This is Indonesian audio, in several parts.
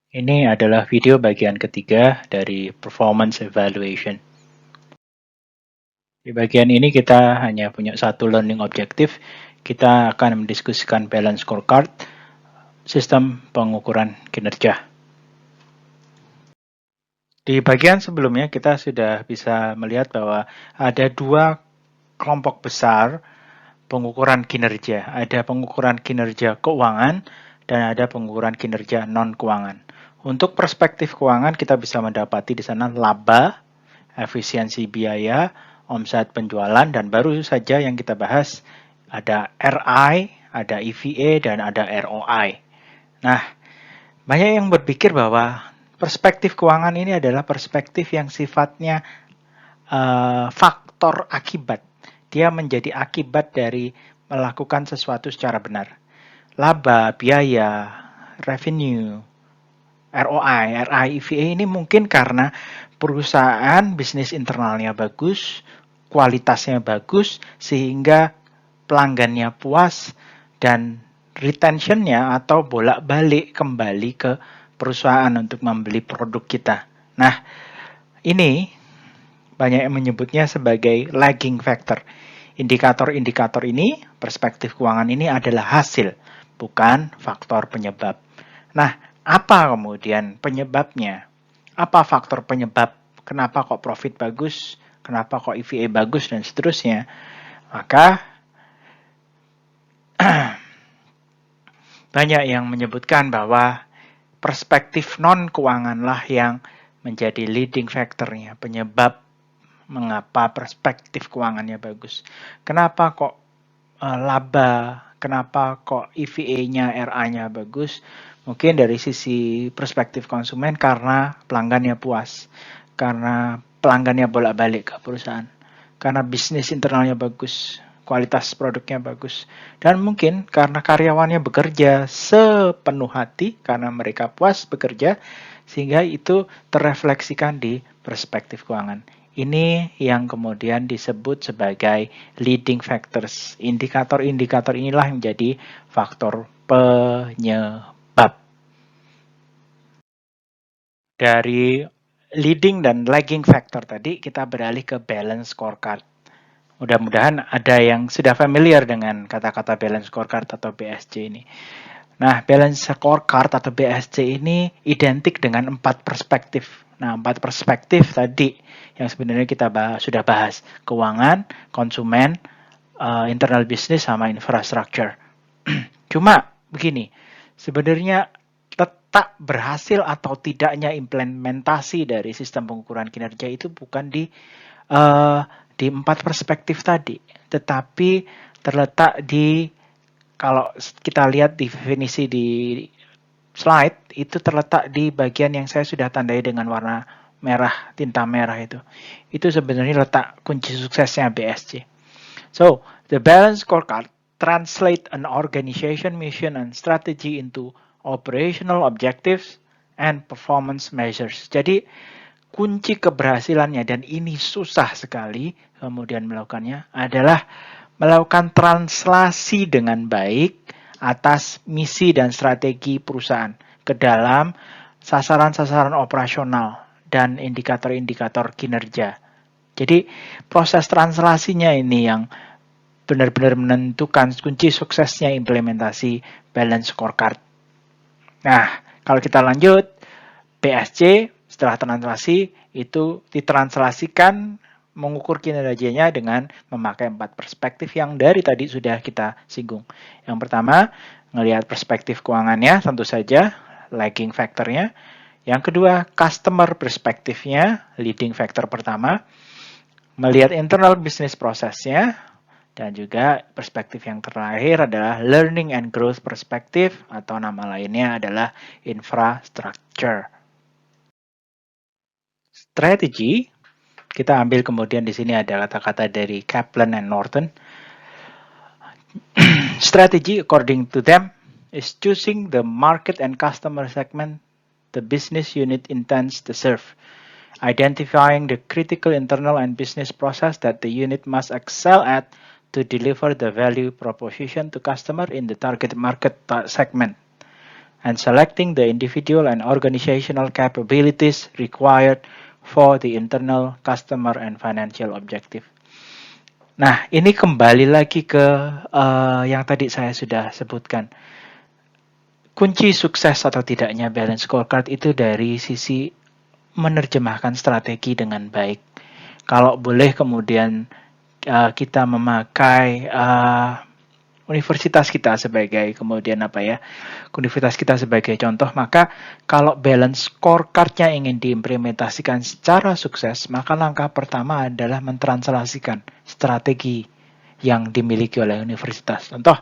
Ini adalah video bagian ketiga dari performance evaluation. Di bagian ini kita hanya punya satu learning objective. Kita akan mendiskusikan balance scorecard, sistem pengukuran kinerja. Di bagian sebelumnya kita sudah bisa melihat bahwa ada dua kelompok besar pengukuran kinerja. Ada pengukuran kinerja keuangan dan ada pengukuran kinerja non-keuangan. Untuk perspektif keuangan kita bisa mendapati di sana laba, efisiensi biaya, omset penjualan, dan baru saja yang kita bahas ada RI, ada EVA, dan ada ROI. Nah, banyak yang berpikir bahwa perspektif keuangan ini adalah perspektif yang sifatnya faktor akibat. Dia menjadi akibat dari melakukan sesuatu secara benar. Laba, biaya, revenue, ROI, RI, EVA ini mungkin karena perusahaan bisnis internalnya bagus, kualitasnya bagus, sehingga pelanggannya puas dan retentionnya atau bolak-balik kembali ke perusahaan untuk membeli produk kita. Nah, ini banyak yang menyebutnya sebagai lagging factor. Indikator-indikator ini, perspektif keuangan ini adalah hasil, bukan faktor penyebab. Nah, apa kemudian penyebabnya? Apa faktor penyebab? Kenapa kok profit bagus? Kenapa kok EVA bagus? Dan seterusnya. Maka, banyak yang menyebutkan bahwa perspektif non-keuanganlah yang menjadi leading factornya, penyebab mengapa perspektif keuangannya bagus. Kenapa kok laba, kenapa kok EVA-nya, RA-nya bagus? Mungkin dari sisi perspektif konsumen karena pelanggannya puas, karena pelanggannya bolak-balik ke perusahaan, karena bisnis internalnya bagus, kualitas produknya bagus, dan mungkin karena karyawannya bekerja sepenuh hati, karena mereka puas bekerja, sehingga itu terefleksikan di perspektif keuangan. Ini yang kemudian disebut sebagai leading factors. Indikator-indikator inilah yang menjadi faktor penyebab. Dari leading dan lagging factor tadi, kita beralih ke balance scorecard. Mudah-mudahan ada yang sudah familiar dengan kata-kata balance scorecard atau BSC ini. Nah, balance scorecard atau BSC ini identik dengan 4 perspektif. Nah, 4 perspektif tadi yang sebenarnya kita sudah bahas. Keuangan, konsumen, internal business, sama infrastructure. Cuma begini, sebenarnya letak berhasil atau tidaknya implementasi dari sistem pengukuran kinerja itu bukan di 4 perspektif tadi, tetapi terletak di, kalau kita lihat definisi di slide, itu terletak di bagian yang saya sudah tandai dengan warna merah, tinta merah itu. Itu sebenarnya letak kunci suksesnya BSC. So, the balance scorecard translate an organization mission and strategy into operational objectives and performance measures. Jadi, kunci keberhasilannya, dan ini susah sekali kemudian melakukannya, adalah melakukan translasi dengan baik atas misi dan strategi perusahaan ke dalam sasaran-sasaran operasional dan indikator-indikator kinerja. Jadi proses translasinya ini yang benar-benar menentukan kunci suksesnya implementasi balance scorecard. Nah, kalau kita lanjut, BSC setelah translasi itu ditranslasikan mengukur kinerjanya dengan memakai 4 perspektif yang dari tadi sudah kita singgung. Yang pertama, melihat perspektif keuangannya, tentu saja lagging factornya. Yang kedua, customer perspektifnya, leading factor pertama. Melihat internal business prosesnya, dan juga perspektif yang terakhir adalah learning and growth perspective, atau nama lainnya adalah infrastructure. Strategi, kita ambil kemudian di sini ada kata-kata dari Kaplan and Norton. Strategy, according to them, is choosing the market and customer segment the business unit intends to serve, identifying the critical internal and business process that the unit must excel at to deliver the value proposition to customer in the target market segment, and selecting the individual and organizational capabilities required for the internal customer and financial objective. Nah, ini kembali lagi ke yang tadi saya sudah sebutkan. Kunci sukses atau tidaknya balance scorecard itu dari sisi menerjemahkan strategi dengan baik. Kalau boleh kemudian kita memakai universitas kita sebagai kemudian universitas kita sebagai contoh, maka kalau balance scorecard-nya ingin diimplementasikan secara sukses, maka langkah pertama adalah mentranslasikan strategi yang dimiliki oleh universitas. Contoh,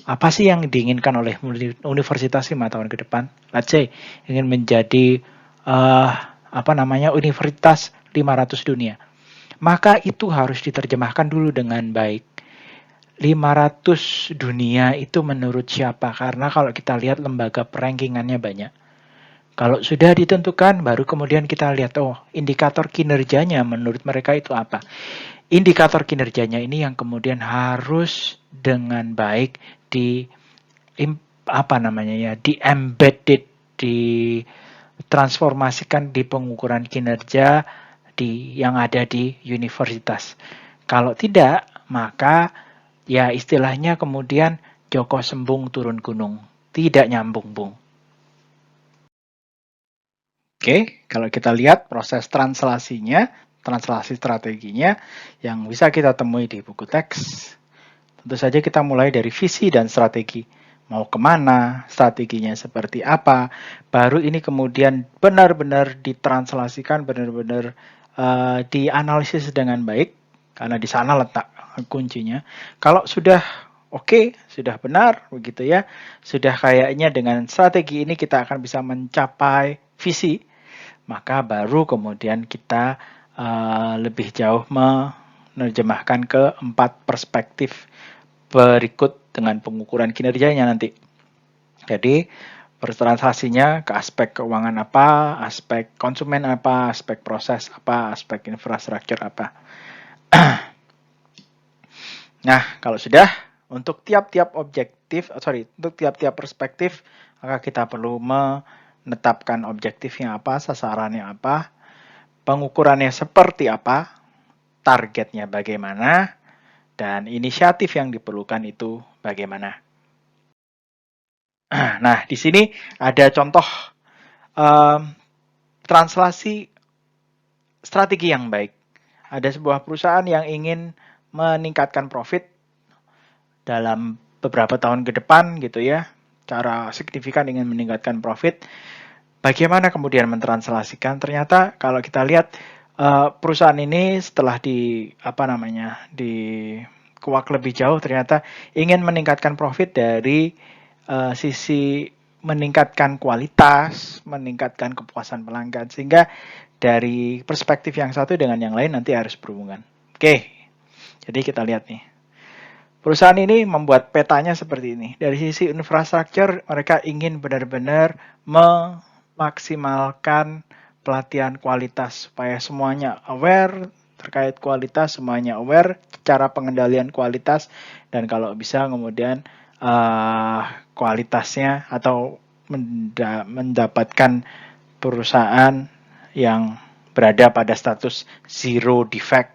apa sih yang diinginkan oleh universitas 5 tahun ke depan? Let's say ingin menjadi universitas 500 dunia. Maka itu harus diterjemahkan dulu dengan baik. 500 dunia itu menurut siapa? Karena kalau kita lihat lembaga perankingannya banyak. Kalau sudah ditentukan, baru kemudian kita lihat, indikator kinerjanya menurut mereka itu apa. Indikator kinerjanya ini yang kemudian harus dengan baik di-embedded, ditransformasikan di pengukuran kinerja yang ada di universitas. Kalau tidak, maka ya istilahnya kemudian Joko Sembung turun gunung. Tidak nyambung, Bung. Oke, kalau kita lihat proses translasi strateginya yang bisa kita temui di buku teks. Tentu saja kita mulai dari visi dan strategi. Mau kemana, strateginya seperti apa, baru ini kemudian benar-benar ditranslasikan, benar-benar dianalisis dengan baik, karena di sana letak kuncinya. Kalau sudah oke, sudah benar begitu ya, sudah kayaknya dengan strategi ini kita akan bisa mencapai visi, maka baru kemudian kita lebih jauh menerjemahkan ke 4 perspektif berikut dengan pengukuran kinerjanya nanti. Jadi bertransaksinya ke aspek keuangan apa, aspek konsumen apa, aspek proses apa, aspek infrastruktur apa. Nah, kalau sudah untuk tiap-tiap perspektif, maka kita perlu menetapkan objektifnya apa, sasarannya apa, pengukurannya seperti apa, targetnya bagaimana, dan inisiatif yang diperlukan itu bagaimana. Nah, di sini ada contoh translasi strategi yang baik. Ada sebuah perusahaan yang ingin meningkatkan profit dalam beberapa tahun ke depan gitu ya. Cara signifikan ingin meningkatkan profit. Bagaimana kemudian mentranslasikan? Ternyata kalau kita lihat perusahaan ini setelah dikuak lebih jauh, ternyata ingin meningkatkan profit dari sisi meningkatkan kualitas, meningkatkan kepuasan pelanggan, sehingga dari perspektif yang satu dengan yang lain nanti harus berhubungan. Oke, jadi kita lihat nih. Perusahaan ini membuat petanya seperti ini. Dari sisi infrastruktur, mereka ingin benar-benar memaksimalkan pelatihan kualitas supaya semuanya aware terkait kualitas, semuanya aware cara pengendalian kualitas, dan kalau bisa kemudian kualitasnya atau mendapatkan perusahaan yang berada pada status zero defect.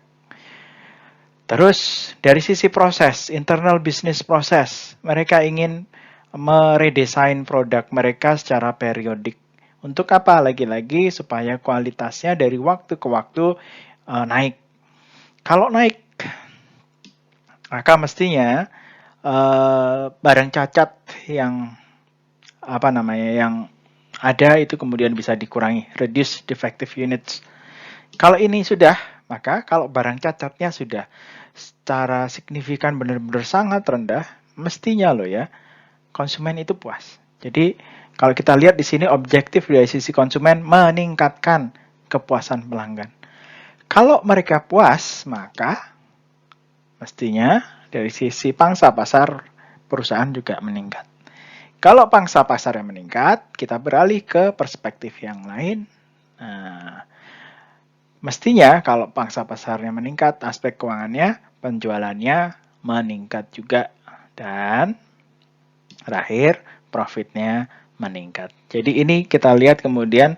Terus dari sisi proses, internal business process, mereka ingin meredesain produk mereka secara periodik. Untuk apa? Lagi-lagi supaya kualitasnya dari waktu ke waktu naik. Kalau naik, maka mestinya barang cacat yang yang ada itu kemudian bisa dikurangi, reduce defective units. Kalau ini sudah, maka kalau barang cacatnya sudah secara signifikan benar-benar sangat rendah, mestinya konsumen itu puas. Jadi kalau kita lihat di sini objektif dari sisi konsumen meningkatkan kepuasan pelanggan. Kalau mereka puas, maka mestinya dari sisi pangsa pasar perusahaan juga meningkat. Kalau pangsa pasar yang meningkat, kita beralih ke perspektif yang lain. Nah, mestinya kalau pangsa pasarnya meningkat, aspek keuangannya, penjualannya meningkat juga. Dan terakhir, profitnya meningkat. Jadi ini kita lihat kemudian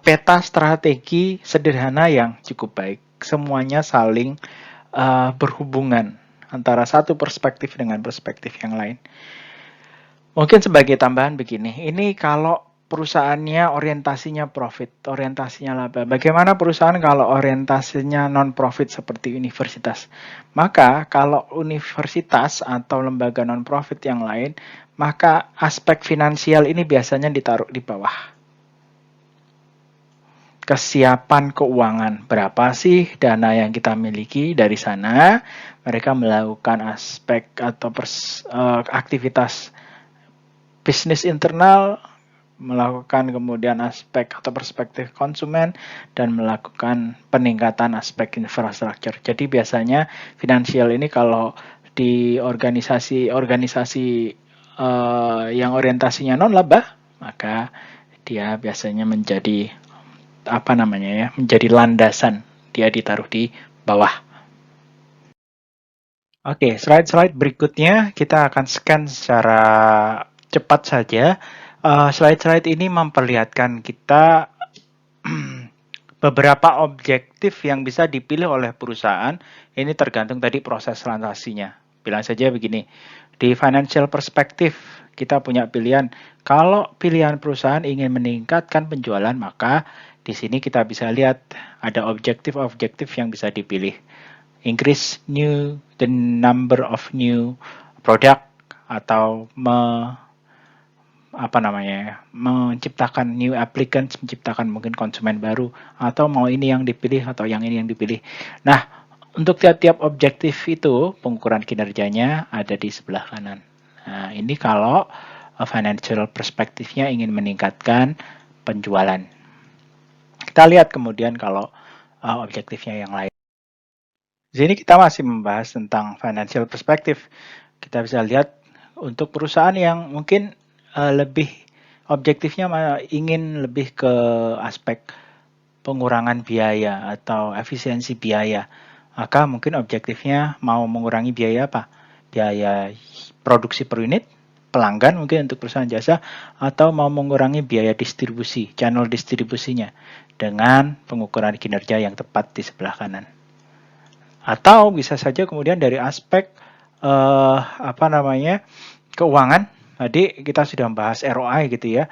peta strategi sederhana yang cukup baik. Semuanya saling berhubungan antara satu perspektif dengan perspektif yang lain. Mungkin sebagai tambahan begini, ini kalau perusahaannya orientasinya profit, orientasinya laba. Bagaimana perusahaan kalau orientasinya non-profit seperti universitas? Maka kalau universitas atau lembaga non-profit yang lain, maka aspek finansial ini biasanya ditaruh di bawah. Kesiapan keuangan, berapa sih dana yang kita miliki, dari sana mereka melakukan aspek atau aktivitas bisnis internal, melakukan kemudian aspek atau perspektif konsumen, dan melakukan peningkatan aspek infrastruktur. Jadi biasanya finansial ini kalau di organisasi-organisasi yang orientasinya non laba, maka dia biasanya menjadi menjadi landasan, dia ditaruh di bawah. Oke, slide-slide berikutnya kita akan scan secara cepat saja. Slide-slide ini memperlihatkan kita beberapa objektif yang bisa dipilih oleh perusahaan. Ini tergantung tadi proses transaksinya. Bilang saja begini, di financial perspective kita punya pilihan. Kalau pilihan perusahaan ingin meningkatkan penjualan, maka di sini kita bisa lihat ada objektif-objektif yang bisa dipilih. Increase the number of new product, atau menciptakan new applicants, menciptakan mungkin konsumen baru, atau mau ini yang dipilih atau yang ini yang dipilih. Nah, untuk tiap-tiap objektif itu pengukuran kinerjanya ada di sebelah kanan. Nah, ini kalau financial perspektifnya ingin meningkatkan penjualan. Kita lihat kemudian kalau objektifnya yang lain. Di sini kita masih membahas tentang financial perspective. Kita bisa lihat untuk perusahaan yang mungkin lebih objektifnya ingin lebih ke aspek pengurangan biaya atau efisiensi biaya, maka mungkin objektifnya mau mengurangi biaya apa? Biaya produksi per unit, pelanggan mungkin untuk perusahaan jasa, atau mau mengurangi biaya distribusi, channel distribusinya dengan pengukuran kinerja yang tepat di sebelah kanan. Atau bisa saja kemudian dari aspek keuangan. Tadi kita sudah membahas ROI gitu ya.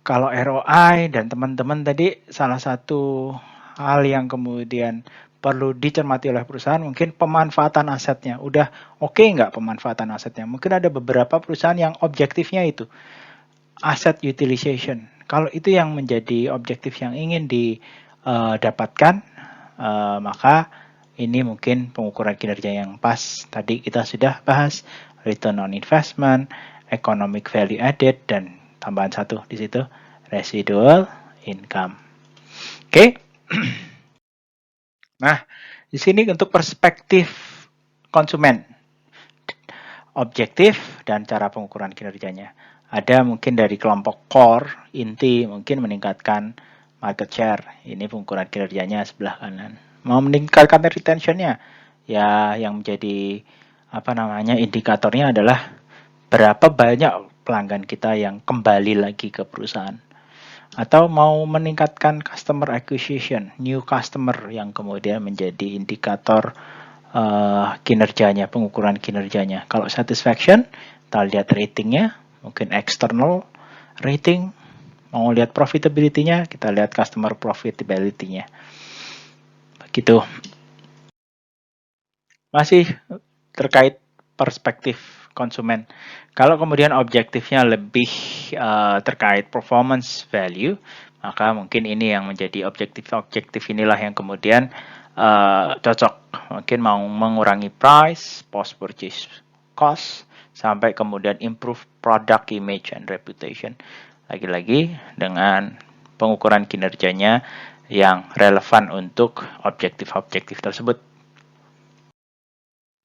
Kalau ROI dan teman-teman tadi, salah satu hal yang kemudian perlu dicermati oleh perusahaan mungkin pemanfaatan asetnya. Udah oke nggak pemanfaatan asetnya? Mungkin ada beberapa perusahaan yang objektifnya itu asset utilization. Kalau itu yang menjadi objektif yang ingin didapatkan, maka ini mungkin pengukuran kinerja yang pas. Tadi kita sudah bahas return on investment, economic value added, dan tambahan satu di situ, residual income. Oke. Nah, di sini untuk perspektif konsumen, objektif dan cara pengukuran kinerjanya. Ada mungkin dari kelompok core, inti, mungkin meningkatkan market share. Ini pengukuran kinerjanya sebelah kanan. Mau meningkatkan retentionnya, ya yang menjadi indikatornya adalah berapa banyak pelanggan kita yang kembali lagi ke perusahaan. Atau mau meningkatkan customer acquisition, new customer, yang kemudian menjadi indikator kinerjanya, pengukuran kinerjanya. Kalau satisfaction, kita lihat ratingnya, mungkin external rating. Mau lihat profitability-nya, kita lihat customer profitability-nya. Begitu. Masih terkait perspektif konsumen. Kalau kemudian objektifnya lebih terkait performance value, maka mungkin ini yang menjadi objektif inilah yang kemudian cocok. Mungkin mau mengurangi price, post purchase cost, sampai kemudian improve product image and reputation. Lagi-lagi dengan pengukuran kinerjanya yang relevan untuk objektif-objektif tersebut.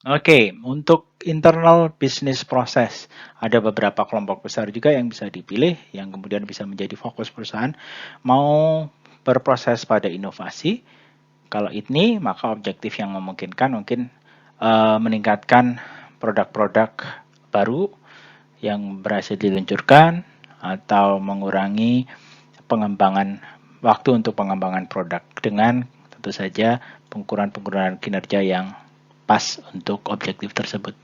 Oke, untuk internal business process, ada beberapa kelompok besar juga yang bisa dipilih, yang kemudian bisa menjadi fokus perusahaan. Mau berproses pada inovasi, kalau ini maka objektif yang memungkinkan mungkin meningkatkan produk-produk baru yang berhasil diluncurkan, atau mengurangi pengembangan waktu untuk pengembangan produk dengan tentu saja pengukuran kinerja yang pas untuk objektif tersebut.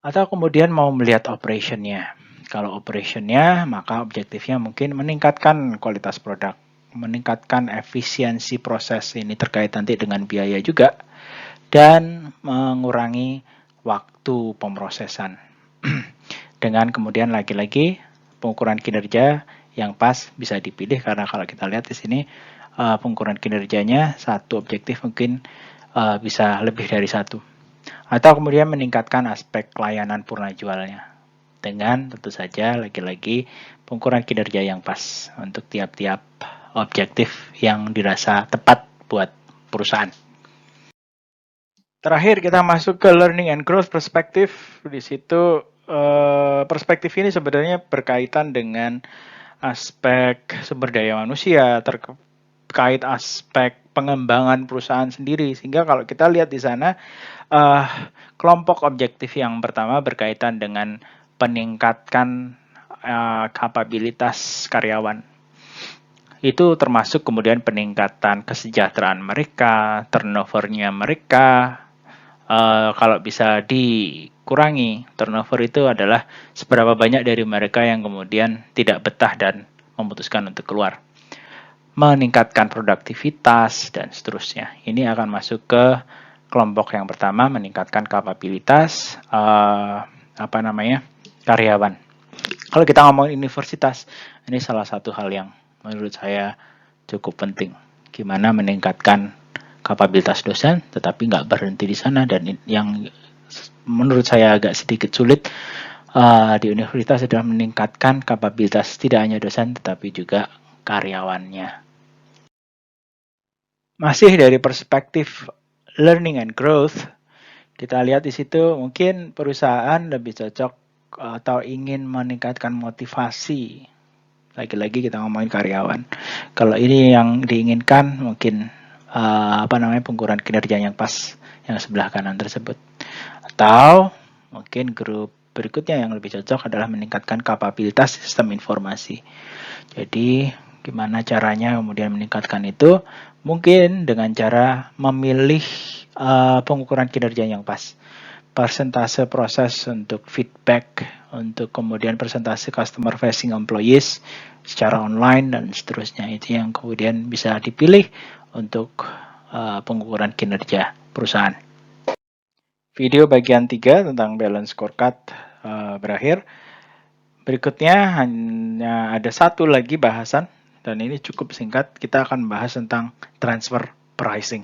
Atau kemudian mau melihat operationnya. Kalau operationnya, maka objektifnya mungkin meningkatkan kualitas produk, meningkatkan efisiensi proses, ini terkait nanti dengan biaya juga, dan mengurangi waktu pemrosesan. Dengan kemudian lagi-lagi pengukuran kinerja yang pas bisa dipilih, karena kalau kita lihat di sini pengukuran kinerjanya satu objektif mungkin bisa lebih dari satu. Atau kemudian meningkatkan aspek layanan purna jualnya dengan tentu saja lagi-lagi pengukuran kinerja yang pas untuk tiap-tiap objektif yang dirasa tepat buat perusahaan. Terakhir kita masuk ke learning and growth perspective. Di situ perspektif ini sebenarnya berkaitan dengan aspek sumber daya manusia, terkait aspek pengembangan perusahaan sendiri. Sehingga kalau kita lihat di sana, kelompok objektif yang pertama berkaitan dengan peningkatkan kapabilitas karyawan. Itu termasuk kemudian peningkatan kesejahteraan mereka, turnover-nya mereka. Kalau bisa dikurangi, turnover itu adalah seberapa banyak dari mereka yang kemudian tidak betah dan memutuskan untuk keluar. Meningkatkan produktivitas dan seterusnya. Ini akan masuk ke kelompok yang pertama, meningkatkan kapabilitas karyawan. Kalau kita ngomongin universitas, ini salah satu hal yang menurut saya cukup penting. Gimana meningkatkan kapabilitas dosen, tetapi nggak berhenti di sana. Dan yang menurut saya agak sedikit sulit di universitas adalah meningkatkan kapabilitas tidak hanya dosen, tetapi juga karyawannya. Masih dari perspektif learning and growth, kita lihat di situ mungkin perusahaan lebih cocok atau ingin meningkatkan motivasi. Lagi-lagi kita ngomongin karyawan. Kalau ini yang diinginkan mungkin pengukuran kinerja yang pas yang sebelah kanan tersebut. Atau mungkin grup berikutnya yang lebih cocok adalah meningkatkan kapabilitas sistem informasi. Jadi gimana caranya kemudian meningkatkan itu? Mungkin dengan cara memilih pengukuran kinerja yang pas. Persentase proses untuk feedback, untuk kemudian persentase customer facing employees secara online dan seterusnya, itu yang kemudian bisa dipilih untuk pengukuran kinerja perusahaan. Video bagian 3 tentang balance scorecard berakhir. Berikutnya hanya ada satu lagi bahasan, dan ini cukup singkat. Kita akan bahas tentang transfer pricing.